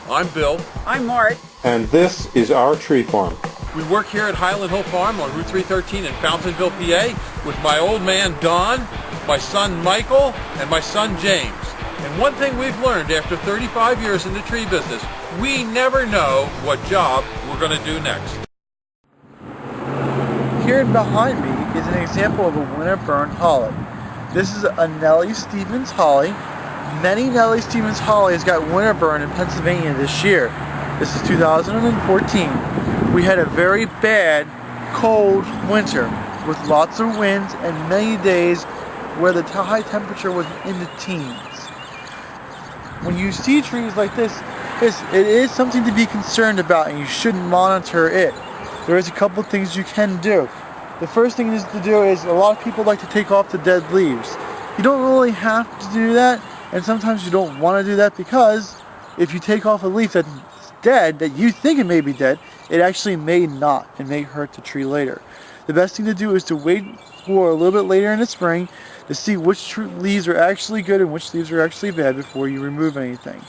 I'm Bill. I'm Mart. And this is our tree farm. We work here at Highland Hill Farm on Route 313 in Fountainville, PA with my old man Don, my son Michael, and my son James. And one thing we've learned after 35 years in the tree business, we never know what job we're going to do next. Here behind me is an example of a Windburn holly. This is a Nellie Stevens holly. Many Nellie Stevens hollies got Windburn in Pennsylvania this year. This is 2014. We had a very bad, cold winter with lots of winds and many days where the high temperature was in the teens. When you see trees like this, it is something to be concerned about, and you should monitor it. There is a couple things you can do. The first thing to do is a lot of people like to take off the dead leaves. You don't really have to do that, and sometimes you don't want to do that because if you take off a leaf that's dead, that you think it may be dead, it actually may not and may hurt the tree later. The best thing to do is to wait for a little bit later in the spring to see which leaves are actually good and which leaves are actually bad before you remove anything.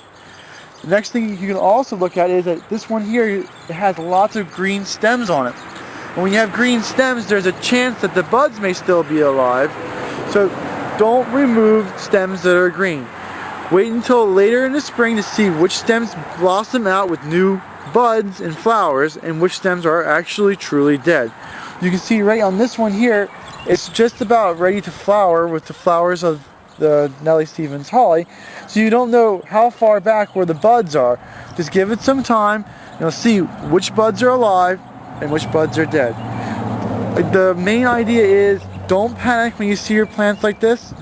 The next thing you can also look at is that this one here, it has lots of green stems on it. And when you have green stems, there's a chance that the buds may still be alive. So don't remove stems that are green. Wait until later in the spring to see which stems blossom out with new buds and flowers and which stems are actually truly dead. You can see right on this one here, it's just about ready to flower with the flowers of the Nellie Stevens holly. So you don't know how far back where the buds are. Just give it some time and you'll see which buds are alive and which buds are dead. The main idea is don't panic when you see your plants like this.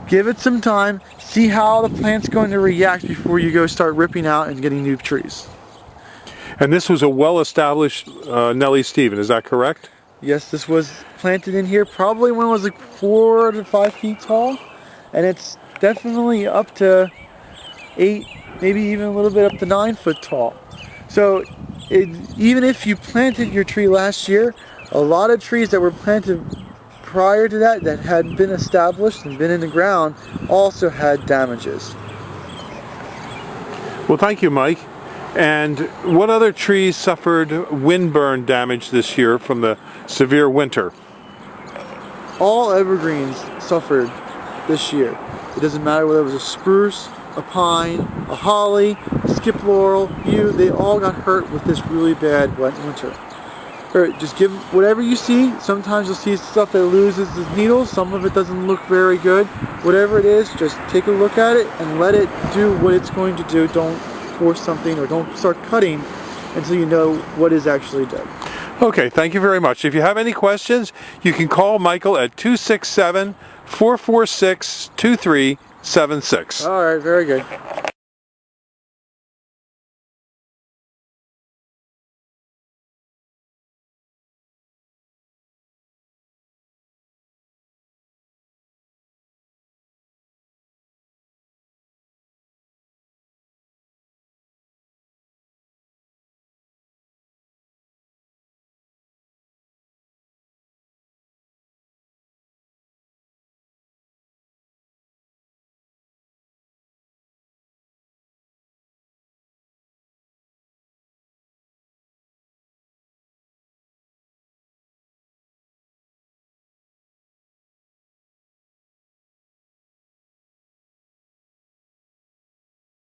Give it some time, see how the plant's going to react before you go start ripping out and getting new trees. And this was a well-established Nellie Stevens, is that correct? Yes, this was planted in here probably when it was like 4 to 5 feet tall, and it's definitely up to 8, maybe even a little bit up to 9 foot tall. So even if you planted your tree last year, a lot of trees that were planted prior to that had been established and been in the ground also had damages. Well, thank you, Mike. And what other trees suffered windburn damage this year from the severe winter? All evergreens suffered this year. It doesn't matter whether it was a spruce, a pine, a holly, a skip laurel, yew, they all got hurt with this really bad wet winter. Just give whatever you see. Sometimes you'll see stuff that loses the needles. Some of it doesn't look very good. Whatever it is, just take a look at it and let it do what it's going to do. Don't force something or don't start cutting until you know what is actually dead. Okay, thank you very much. If you have any questions, you can call Michael at 267-446-2376. All right, very good.